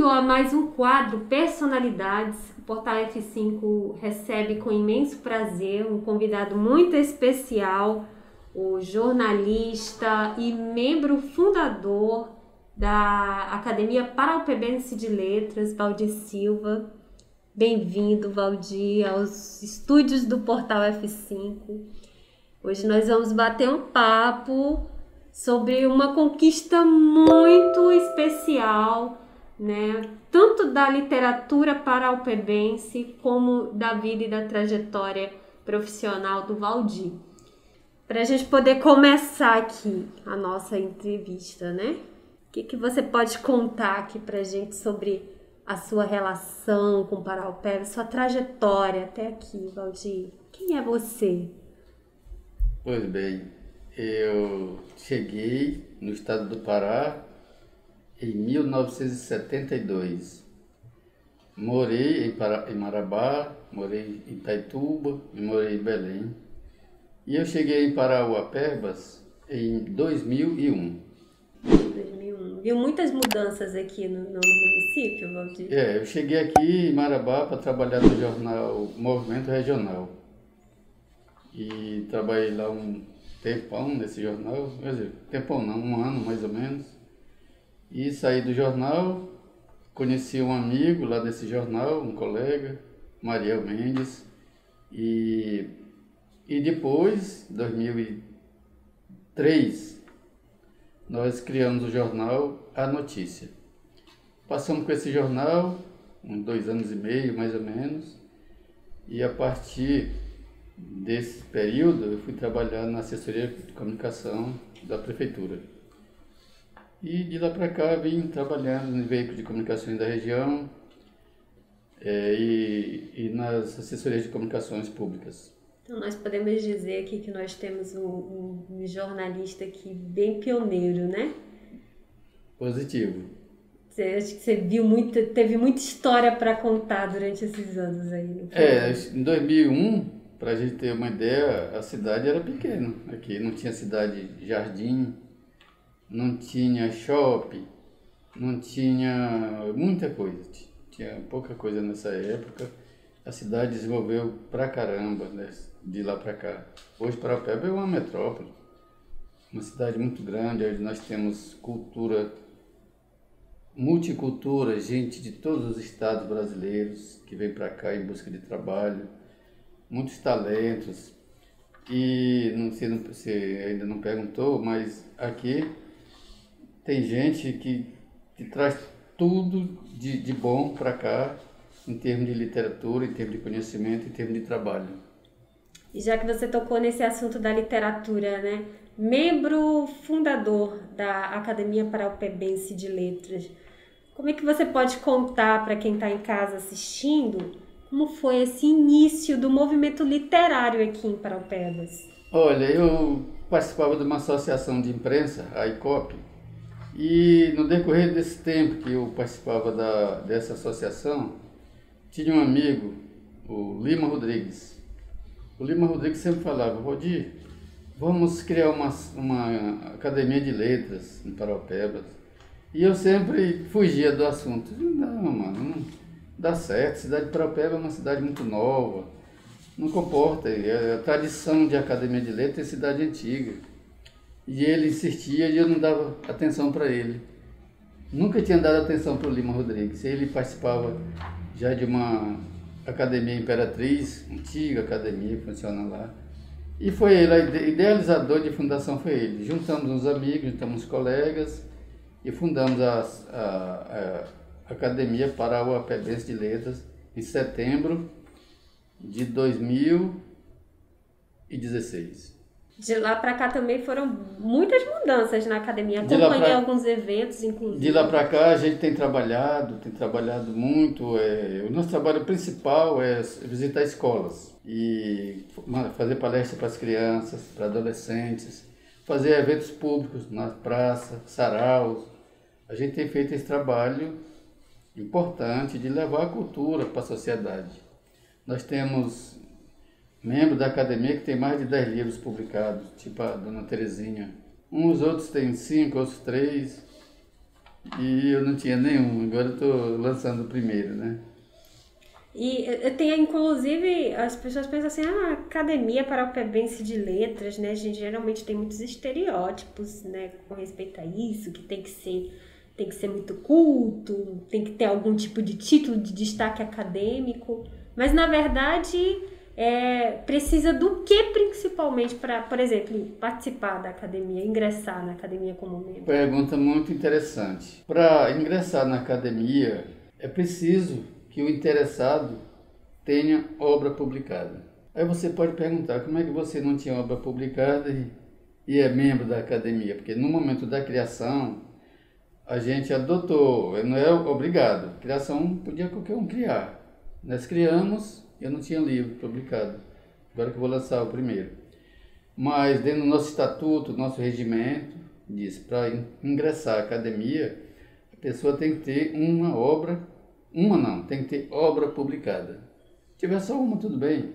Bem-vindo a mais um quadro Personalidades. O Portal F5 recebe com imenso prazer um convidado muito especial, o jornalista e membro fundador da Academia Paraupebense de Letras, Valdir Silva. Bem-vindo, Valdir, aos estúdios do Portal F5. Hoje nós vamos bater um papo sobre uma conquista muito especial, né? Tanto da literatura paraupebense como da vida e da trajetória profissional do Valdir. Para a gente poder começar aqui a nossa entrevista, né? O que você pode contar aqui para a gente sobre a sua relação com o Paraupeba, sua trajetória até aqui, Valdir? Quem é você? Pois bem, eu cheguei no estado do Pará em 1972. Morei em Marabá, morei em Itaituba e morei em Belém. E eu cheguei em Parauapebas em 2001. 2001. Viu muitas mudanças aqui no município, Valdir? Eu cheguei aqui em Marabá para trabalhar no jornal Movimento Regional. E trabalhei lá um tempão nesse jornal, quer dizer, tempão não, um ano mais ou menos. E saí do jornal, conheci um amigo lá desse jornal, um colega, Mariel Mendes. E depois, em 2003, nós criamos o jornal A Notícia. Passamos com esse jornal, uns 2 anos e meio mais ou menos, e a partir desse período eu fui trabalhar na assessoria de comunicação da prefeitura. E de lá para cá vim trabalhando em veículos de comunicações da região e nas assessorias de comunicações públicas. Então nós podemos dizer aqui que nós temos um jornalista aqui bem pioneiro, né? Positivo. Acho que você teve muita história para contar durante esses anos aí. Não foi? Em 2001, para a gente ter uma ideia, a cidade era pequena. Aqui não tinha cidade jardim, não tinha shopping, não tinha muita coisa. Tinha pouca coisa nessa época. A cidade desenvolveu pra caramba, né, de lá para cá. Hoje Paraupeba é uma metrópole, uma cidade muito grande, onde nós temos cultura, multicultura, gente de todos os estados brasileiros que vem para cá em busca de trabalho, muitos talentos. E não sei se você ainda não perguntou, mas aqui tem gente que traz tudo de bom para cá, em termos de literatura, em termos de conhecimento, em termos de trabalho. E já que você tocou nesse assunto da literatura, né? Membro fundador da Academia Paraupebense de Letras, como é que você pode contar para quem está em casa assistindo como foi esse início do movimento literário aqui em Paraupebas? Olha, eu participava de uma associação de imprensa, a ICOP, e no decorrer desse tempo que eu participava dessa associação, tinha um amigo, o Lima Rodrigues. O Lima Rodrigues sempre falava: Valdir, vamos criar uma academia de letras em Paraupebas. E eu sempre fugia do assunto. Não, mano, não dá certo. A cidade de Paraupeba é uma cidade muito nova, não comporta. A tradição de academia de letras é cidade antiga. E ele insistia e eu não dava atenção para ele. Nunca tinha dado atenção para o Lima Rodrigues. Ele participava já de uma academia Imperatriz, antiga academia que funciona lá. E foi ele, idealizador de fundação foi ele. Juntamos uns amigos, juntamos uns colegas e fundamos a Academia Parauapebense de Letras em setembro de 2016. De lá para cá também foram muitas mudanças na academia. Acompanhei alguns eventos, inclusive. De lá para cá a gente tem trabalhado muito. O nosso trabalho principal é visitar escolas e fazer palestras para as crianças, para adolescentes, fazer eventos públicos na praça, saraus. A gente tem feito esse trabalho importante de levar a cultura para a sociedade. Nós temos membro da academia que tem mais de 10 livros publicados, tipo a Dona Terezinha. Uns outros têm 5, outros 3. e eu não tinha nenhum. Agora eu estou lançando o primeiro, né? E tem, inclusive, as pessoas pensam assim, academia paraupeblense de letras, né? A gente geralmente tem muitos estereótipos, né, com respeito a isso, que tem que ser muito culto, tem que ter algum tipo de título de destaque acadêmico. Mas, na verdade, precisa do que principalmente para, por exemplo, participar da academia, ingressar na academia como membro? Pergunta muito interessante. Para ingressar na academia, é preciso que o interessado tenha obra publicada. Aí você pode perguntar, como é que você não tinha obra publicada e é membro da academia? Porque no momento da criação, a gente adotou, não é obrigado. Criação podia qualquer um criar. Nós criamos, eu não tinha livro publicado. Agora que eu vou lançar o primeiro. Mas dentro do nosso estatuto, nosso regimento, diz, para ingressar à academia, a pessoa tem que ter tem que ter obra publicada. Se tiver só uma, tudo bem,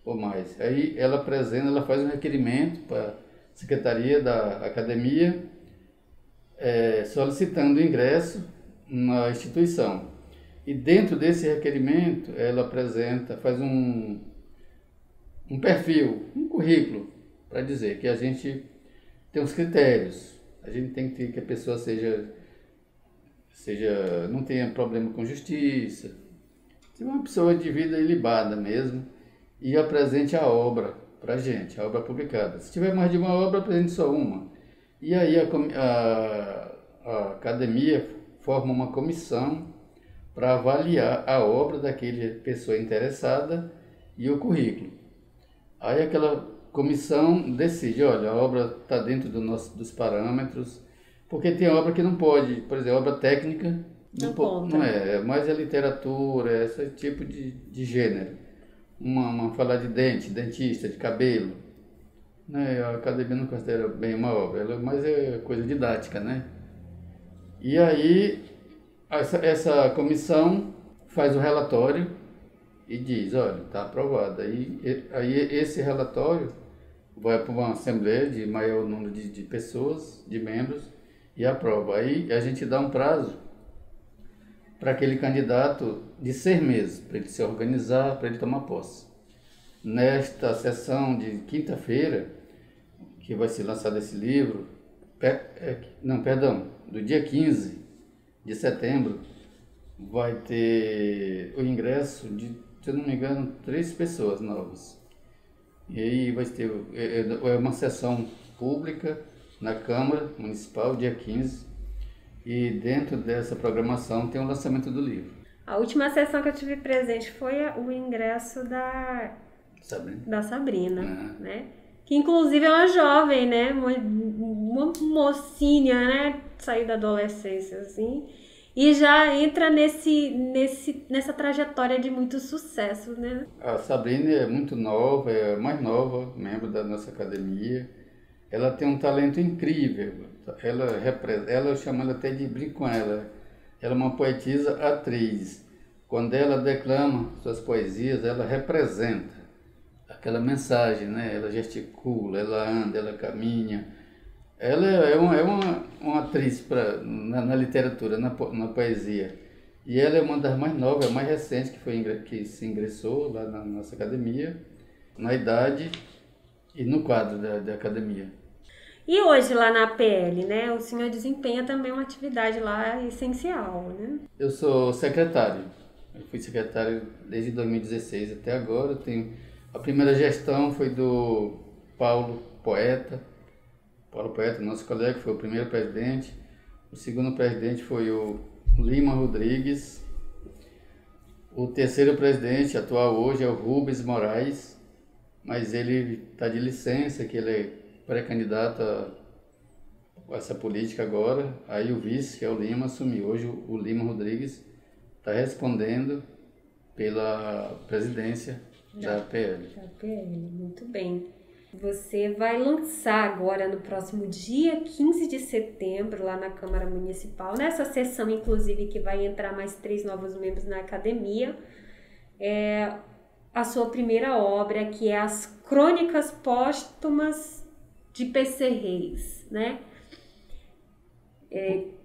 ou mais. Aí ela apresenta, ela faz um requerimento para a secretaria da academia, solicitando ingresso na instituição. E dentro desse requerimento, ela apresenta, faz um perfil, um currículo, para dizer que a gente tem os critérios. A gente tem que ter que a pessoa não tenha problema com justiça, seja uma pessoa de vida ilibada mesmo, e apresente a obra para a gente, a obra publicada. Se tiver mais de uma obra, apresente só uma. E aí a academia forma uma comissão para avaliar a obra daquela pessoa interessada e o currículo. Aí aquela comissão decide, olha, a obra está dentro dos parâmetros, porque tem obra que não pode, por exemplo, obra técnica, não é mais a literatura, esse tipo de gênero. Falar de dentista, de cabelo, né? A academia não considera bem uma obra, mas é coisa didática, né? E aí essa comissão faz o relatório e diz, olha, está aprovado. Aí esse relatório vai para uma assembleia de maior número de pessoas, de membros, e aprova. Aí a gente dá um prazo para aquele candidato de 6 meses, para ele se organizar, para ele tomar posse. Nesta sessão de quinta-feira, que vai ser lançado esse livro, do dia 15 de setembro, vai ter o ingresso de, se eu não me engano, 3 pessoas novas. E aí vai ter uma sessão pública na Câmara Municipal, dia 15, e dentro dessa programação tem o lançamento do livro. A última sessão que eu tive presente foi o ingresso da Sabrina, né? Que inclusive é uma jovem, né? Uma mocinha, né? Sair da adolescência, assim, e já entra nessa trajetória de muito sucesso, né? A Sabrina é muito nova, é a mais nova membro da nossa academia. Ela tem um talento incrível. Eu chamo ela até de brinco com ela. Ela é uma poetisa atriz. Quando ela declama suas poesias, ela representa aquela mensagem, né? Ela gesticula, ela anda, ela caminha. Ela é uma atriz na literatura, na poesia. E ela é uma das mais novas, a mais recente que se ingressou lá na nossa academia, na idade e no quadro da academia. E hoje lá na APL, né, o senhor desempenha também uma atividade lá essencial, né? Eu sou secretário. Eu fui secretário desde 2016 até agora. A primeira gestão foi do Paulo Poeta, nosso colega, foi o primeiro presidente. O segundo presidente foi o Lima Rodrigues. O terceiro presidente atual hoje é o Rubens Moraes, mas ele está de licença, que ele é pré-candidato a essa política agora. Aí o vice, que é o Lima, assumiu. Hoje o Lima Rodrigues está respondendo pela presidência da APL. Da APL, muito bem. Você vai lançar agora no próximo dia 15 de setembro, lá na Câmara Municipal, nessa sessão, inclusive, que vai entrar mais 3 novos membros na academia, a sua primeira obra, que é As Crônicas Póstumas de PC Reis, né?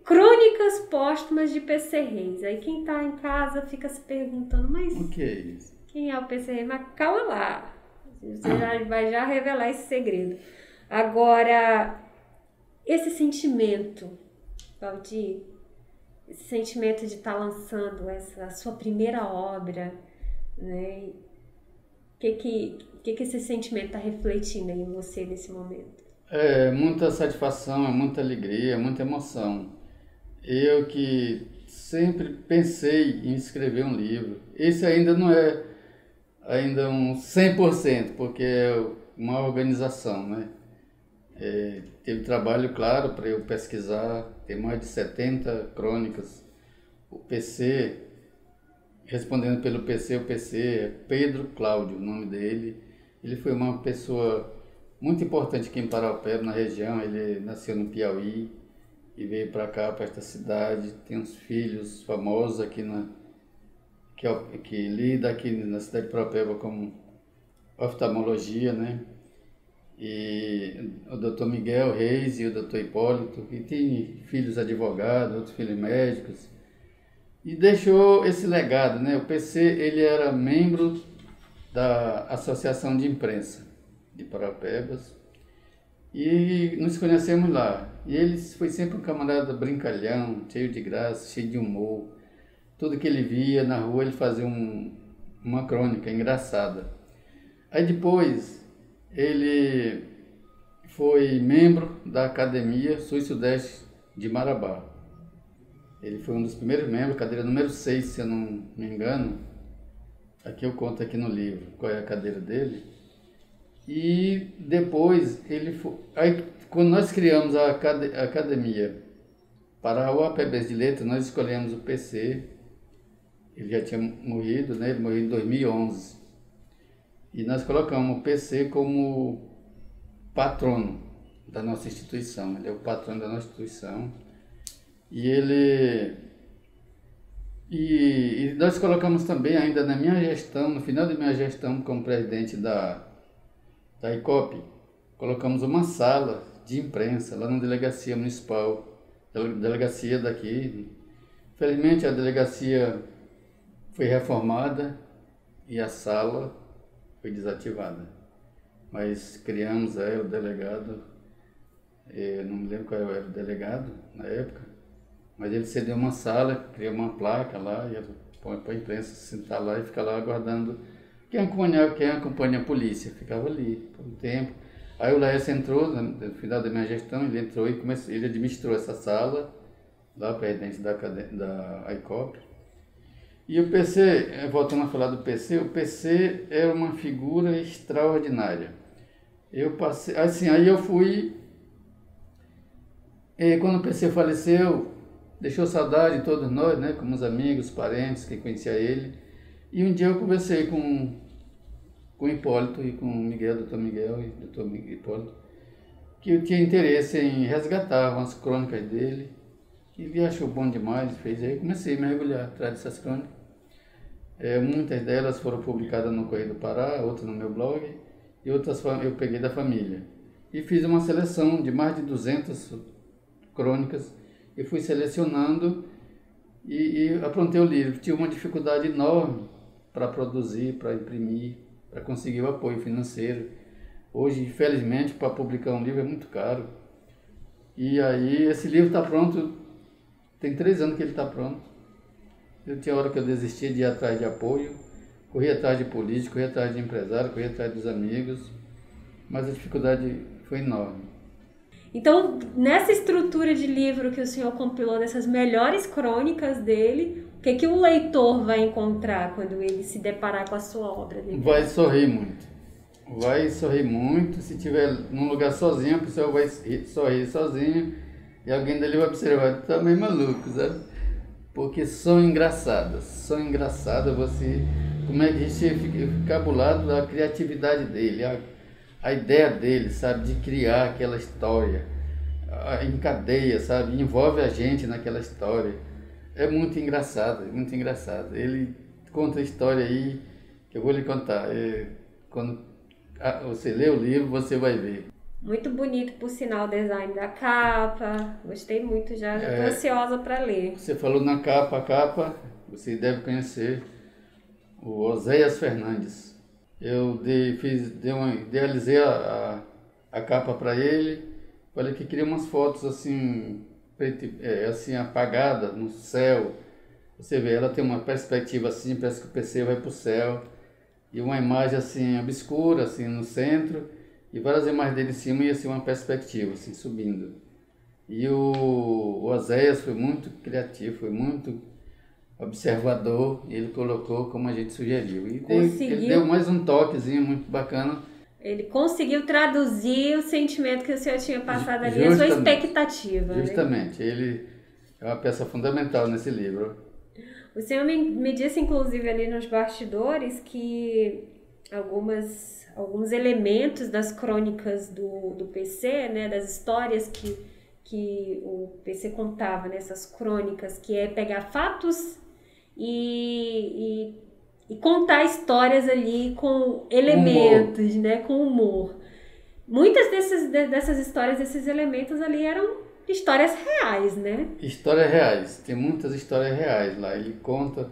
Crônicas Póstumas de PC Reis. Aí quem está em casa fica se perguntando, mas O que é isso? quem é o PC Reis? Mas calma lá, você vai já revelar esse segredo. Agora, esse sentimento, Valdir, esse sentimento de estar lançando a sua primeira obra, né? O que esse sentimento está refletindo em você nesse momento? É muita satisfação, é muita alegria, é muita emoção. Eu que sempre pensei em escrever um livro. Esse ainda não é ainda um 100%, porque é uma organização, né? Teve trabalho, claro, para eu pesquisar, tem mais de 70 crônicas. O PC, respondendo pelo PC, o PC é Pedro Cláudio, o nome dele. Ele foi uma pessoa muito importante aqui em Paraupeba, na região. Ele nasceu no Piauí e veio para cá, para esta cidade. Tem uns filhos famosos aqui que lida aqui na cidade de Paraupeba como oftalmologia, né? E o Dr. Miguel Reis e o Dr. Hipólito, que tem filhos advogados, outros filhos médicos, e deixou esse legado, né? O PC, ele era membro da Associação de Imprensa de Paraupebas e nos conhecemos lá. E ele foi sempre um camarada brincalhão, cheio de graça, cheio de humor. Tudo que ele via na rua, ele fazia uma crônica engraçada. Aí depois ele foi membro da Academia Sul e Sudeste de Marabá. Ele foi um dos primeiros membros, cadeira número 6, se eu não me engano. Aqui eu conto aqui no livro qual é a cadeira dele. E depois ele foi... Aí, quando nós criamos a academia para o UAPB de Letras, nós escolhemos o PC. Ele já tinha morrido, né? Ele morreu em 2011. E nós colocamos o PC como patrono da nossa instituição. Ele é o patrono da nossa instituição. E nós colocamos também, ainda na minha gestão, no final da minha gestão como presidente da ICOP, colocamos uma sala de imprensa lá na delegacia municipal, delegacia daqui. Infelizmente a delegacia foi reformada e a sala foi desativada. Mas criamos o delegado, eu não me lembro qual era o delegado na época, mas ele cedeu uma sala, criou uma placa lá, e põe para a imprensa sentar lá e ficar lá aguardando quem acompanha a polícia. Ficava ali por um tempo. Aí o Laércio entrou, no final da minha gestão, ele entrou e ele administrou essa sala, lá presidente da ICOP. E o PC, voltando a falar do PC, o PC era uma figura extraordinária. Eu passei, assim, aí eu fui, quando o PC faleceu, deixou saudade de todos nós, né, como os amigos, parentes que conhecia ele. E um dia eu conversei com o Hipólito e com o Miguel, Dr. Miguel e Dr. Hipólito, que eu tinha interesse em resgatar umas crônicas dele. E ele achou bom demais, fez. Aí eu comecei a mergulhar atrás dessas crônicas. Muitas delas foram publicadas no Correio do Pará, outras no meu blog, e outras eu peguei da família. E fiz uma seleção de mais de 200 crônicas, e fui selecionando e aprontei o livro. Tive uma dificuldade enorme para produzir, para imprimir, para conseguir o apoio financeiro. Hoje, infelizmente, para publicar um livro é muito caro. E aí, esse livro está pronto, tem 3 anos que ele está pronto. Eu tinha hora que eu desistia de ir atrás de apoio, corria atrás de político, corria atrás de empresário, corria atrás dos amigos, mas a dificuldade foi enorme. Então, nessa estrutura de livro que o senhor compilou, dessas melhores crônicas dele, o que o leitor vai encontrar quando ele se deparar com a sua obra? Vai sorrir muito. Vai sorrir muito. Se estiver num lugar sozinho, a pessoa vai sorrir sozinho e alguém dali vai observar, tá meio maluco, sabe? Porque são engraçadas, você... Como é que a gente fica encabulado da criatividade dele, a ideia dele, sabe, de criar aquela história, encadeia, sabe, envolve a gente naquela história. É muito engraçado, é muito engraçado. Ele conta a história aí, que eu vou lhe contar. Quando você lê o livro, você vai ver. Muito bonito, por sinal, o design da capa. Gostei muito, já estou ansiosa para ler. Você falou na capa, a capa, você deve conhecer o Oséias Fernandes. Eu idealizei a capa para ele, falei que queria umas fotos assim, assim apagadas no céu. Você vê, ela tem uma perspectiva assim, parece que o PC vai para o céu, e uma imagem assim obscura assim no centro, e várias imagens dele em cima e assim uma perspectiva assim subindo. E o Oséias foi muito criativo, foi muito observador, e ele colocou como a gente sugeriu. E ele deu mais um toquezinho muito bacana. Ele conseguiu traduzir o sentimento que o senhor tinha passado ali, a sua expectativa. Justamente, né? Ele é uma peça fundamental nesse livro. O senhor me disse, inclusive, ali nos bastidores, que alguns elementos das crônicas do PC, né, das histórias que o PC contava nessas crônicas, que é pegar fatos e contar histórias ali com elementos, né, com humor. Muitas dessas histórias, desses elementos ali eram histórias reais, né? Histórias reais, tem muitas histórias reais lá. Ele conta,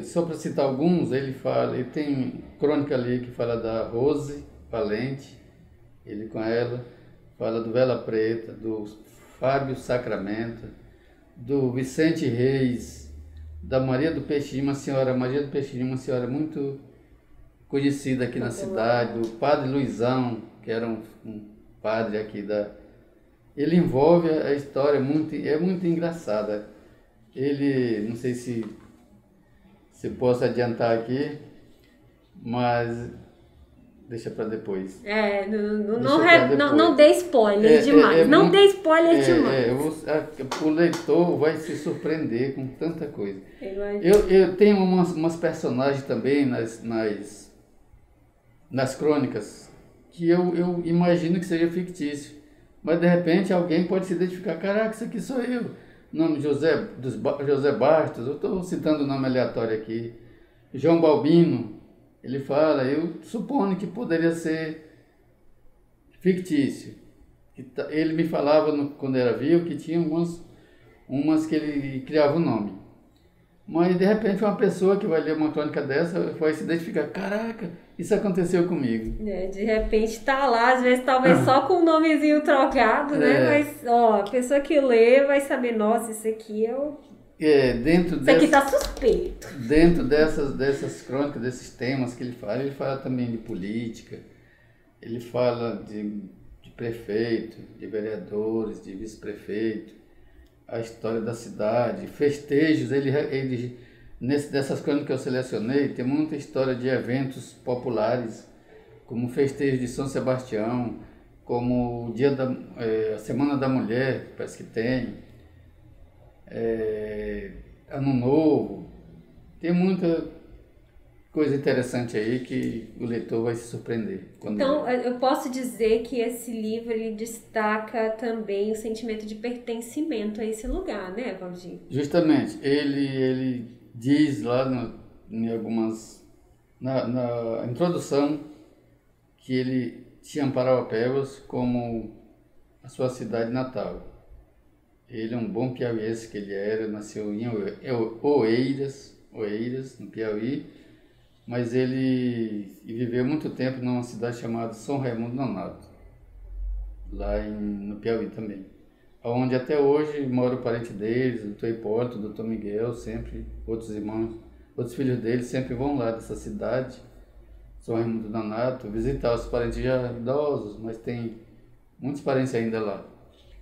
só para citar alguns, ele tem crônica ali que fala da Rose Valente, ele com ela, fala do Vela Preta, do Fábio Sacramento, do Vicente Reis, da Maria do Peixinho, Maria do Peixinho, uma senhora muito conhecida aqui na cidade, do Padre Luizão, que era um padre aqui da... Ele envolve a história, é muito engraçada. Ele, não sei se posso adiantar aqui, mas deixa para depois. Não dê spoiler demais. Não dê spoiler demais. O leitor vai se surpreender com tanta coisa. Eu tenho umas personagens também nas crônicas que eu imagino que seja fictício. Mas de repente alguém pode se identificar, caraca, isso aqui sou eu. O nome José Bastos, eu estou citando o nome aleatório aqui. João Balbino, ele fala, eu suponho que poderia ser fictício. Ele me falava quando era vivo que tinha umas que ele criava o nome. Mas de repente uma pessoa que vai ler uma crônica dessa vai se identificar, caraca, isso aconteceu comigo. De repente tá lá, às vezes talvez só com o nomezinho trocado, né? Mas a pessoa que lê vai saber, nossa, isso aqui isso aqui tá suspeito. Dentro dessas crônicas, desses temas que ele fala também de política, ele fala de prefeito, de vereadores, de vice-prefeito, a história da cidade, festejos. Dessas crônicas que eu selecionei, tem muita história de eventos populares, como o festejo de São Sebastião, como a Semana da Mulher, parece que tem, Ano Novo. Tem muita coisa interessante aí que o leitor vai se surpreender. Então, eu posso dizer que esse livro ele destaca também o sentimento de pertencimento a esse lugar, né, Valdir? Justamente. Ele diz lá na introdução que ele tinha Parauapebas como a sua cidade natal. Ele é um bom piauiense que ele era, nasceu em Oeiras, no Piauí, mas ele viveu muito tempo numa cidade chamada São Raimundo Nonato, lá no Piauí também, onde até hoje mora o parente deles, o doutor Hipólito, o doutor Miguel, sempre, outros irmãos, outros filhos deles sempre vão lá dessa cidade, São Raimundo Nonato, visitar os parentes já idosos, mas tem muitos parentes ainda lá.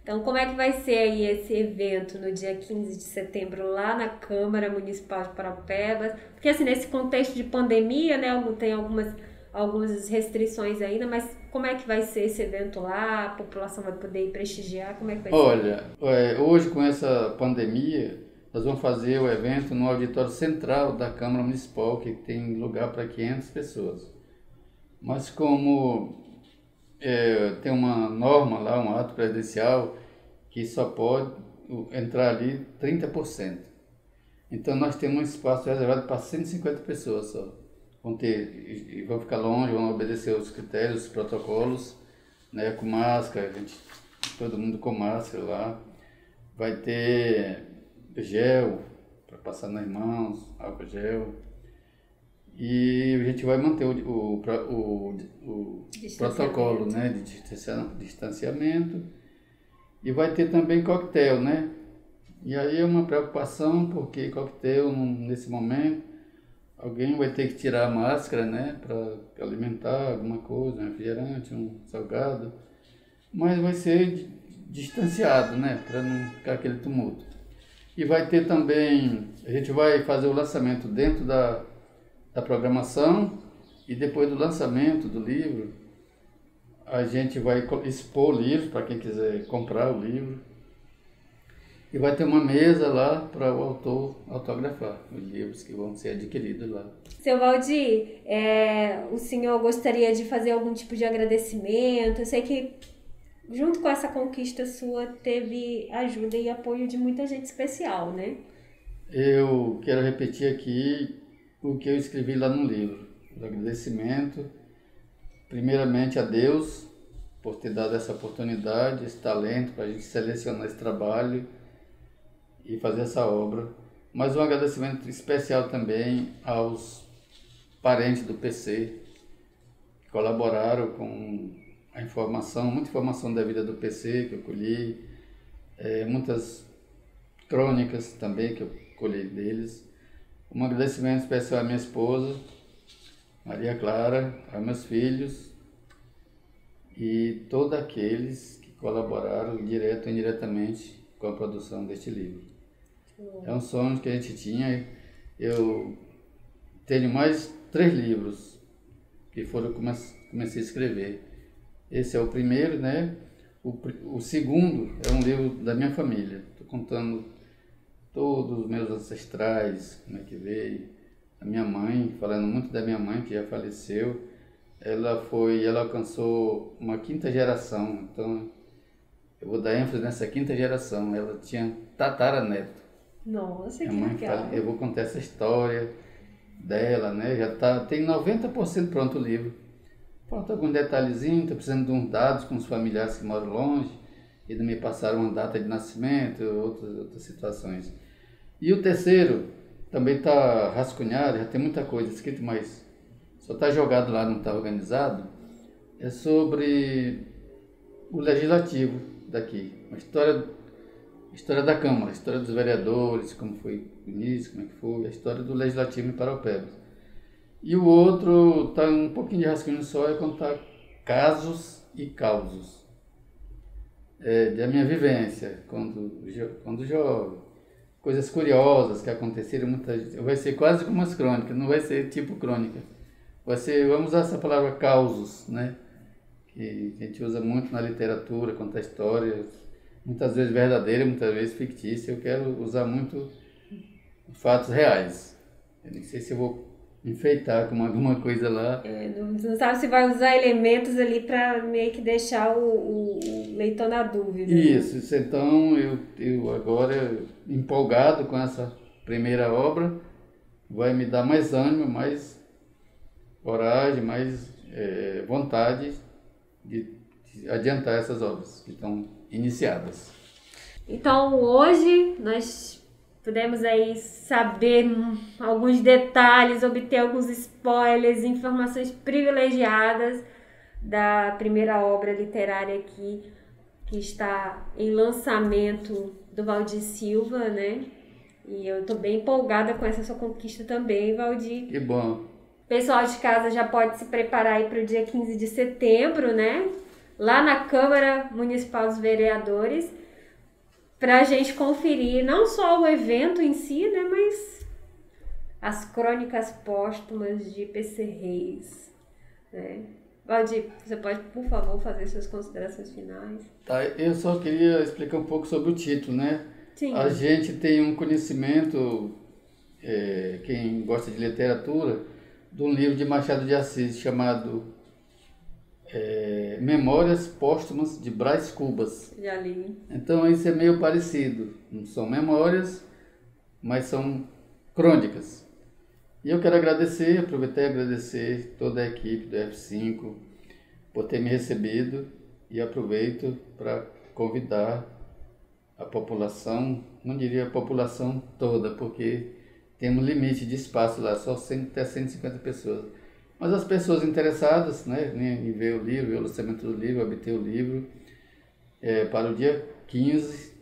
Então, como é que vai ser aí esse evento no dia 15 de setembro lá na Câmara Municipal de Parauapebas? Porque assim, nesse contexto de pandemia, né, tem algumas restrições ainda, mas como é que vai ser esse evento lá? A população vai poder ir prestigiar? Como é que vai ser? Olha, hoje com essa pandemia, nós vamos fazer o evento no auditório central da Câmara Municipal, que tem lugar para 500 pessoas. Mas como tem uma norma lá, um ato presidencial, que só pode entrar ali 30%. Então nós temos um espaço reservado para 150 pessoas só. Vão ficar longe, vão obedecer os critérios, os protocolos, né, com máscara, todo mundo com máscara lá. Vai ter gel para passar nas mãos, álcool gel. E a gente vai manter o protocolo, né, de distanciamento. E vai ter também coquetel, né? E aí é uma preocupação, porque coquetel, nesse momento, alguém vai ter que tirar a máscara, né, para alimentar alguma coisa, um refrigerante, um salgado. Mas vai ser distanciado, né, para não ficar aquele tumulto. E vai ter também, a gente vai fazer o lançamento dentro da programação, e depois do lançamento do livro, a gente vai expor o livro para quem quiser comprar o livro. E vai ter uma mesa lá para o autor autografar os livros que vão ser adquiridos lá. Seu Valdir, o senhor gostaria de fazer algum tipo de agradecimento? Eu sei que junto com essa conquista sua teve ajuda e apoio de muita gente especial, né? Eu quero repetir aqui o que eu escrevi lá no livro. O agradecimento, primeiramente a Deus, por ter dado essa oportunidade, esse talento para a gente selecionar esse trabalho e fazer essa obra. Mas um agradecimento especial também aos parentes do PC, que colaboraram com a informação, muita informação da vida do PC que eu colhi, muitas crônicas também que eu colhi deles. Um agradecimento especial à minha esposa, Maria Clara, aos meus filhos e todos aqueles que colaboraram direto ou indiretamente com a produção deste livro. É um sonho que a gente tinha. Eu tenho mais 3 livros que foram comecei a escrever. Esse é o primeiro, né? O segundo é um livro da minha família. Estou contando todos os meus ancestrais, como é que veio. A minha mãe, falando muito da minha mãe, que já faleceu, ela alcançou uma 5ª geração. Então, eu vou dar ênfase nessa 5ª geração. Ela tinha tataraneto. Nossa, que minha mãe legal. Eu vou contar essa história dela, né? Tem 90% pronto o livro. Falta algum detalhezinho, estou precisando de uns dados com os familiares que moram longe e não me passaram uma data de nascimento, outras situações. E o terceiro também está rascunhado, já tem muita coisa escrita, mas só está jogado lá, não está organizado. É sobre o legislativo daqui, uma história da Câmara, a história dos vereadores, como foi o início, como é que foi, a história do legislativo em Paraupebas. E o outro está um pouquinho de rascunho só, é contar casos e causos da minha vivência quando jovem, coisas curiosas que aconteceram, vai ser quase como as crônicas, não vai ser tipo crônica, vamos usar essa palavra causos, né? Que a gente usa muito na literatura, contar histórias, muitas vezes verdadeira, muitas vezes fictícia. Eu quero usar muito fatos reais. Eu nem sei se eu vou enfeitar com alguma coisa lá. Não sabe se vai usar elementos ali para meio que deixar o leitor na dúvida. Isso. Então eu agora, empolgado com essa primeira obra, vai me dar mais ânimo, mais coragem, mais vontade de adiantar essas obras que estão iniciadas. Então hoje nós pudemos aí saber alguns detalhes, obter alguns spoilers, informações privilegiadas da primeira obra literária aqui que está em lançamento do Valdir Silva, né? E eu estou bem empolgada com essa sua conquista também, Valdir. Que bom. O pessoal de casa já pode se preparar aí para o dia 15 de setembro, né? Lá na Câmara Municipal dos Vereadores, para a gente conferir não só o evento em si, né, mas as crônicas póstumas de PC Reis, né? Valdir, você pode, por favor, fazer suas considerações finais? Tá, eu só queria explicar um pouco sobre o título, né? Sim. A gente tem um conhecimento, quem gosta de literatura, de um livro de Machado de Assis chamado Memórias Póstumas de Brás Cubas. Já li. Então isso é meio parecido. Não são memórias, mas são crônicas. E eu quero aproveitar e agradecer toda a equipe do F5 por ter me recebido e aproveito para convidar a população, não diria a população toda, porque temos limite de espaço lá, só até 150 pessoas. Mas as pessoas interessadas, né, em ver o livro, ver o lançamento do livro, obter o livro, para o dia 15,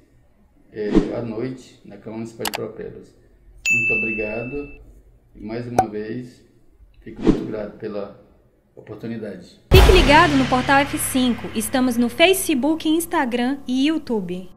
à noite, na Câmara Municipal de Propélulas. Muito obrigado e mais uma vez fico muito grato pela oportunidade. Fique ligado no Portal F5. Estamos no Facebook, Instagram e YouTube.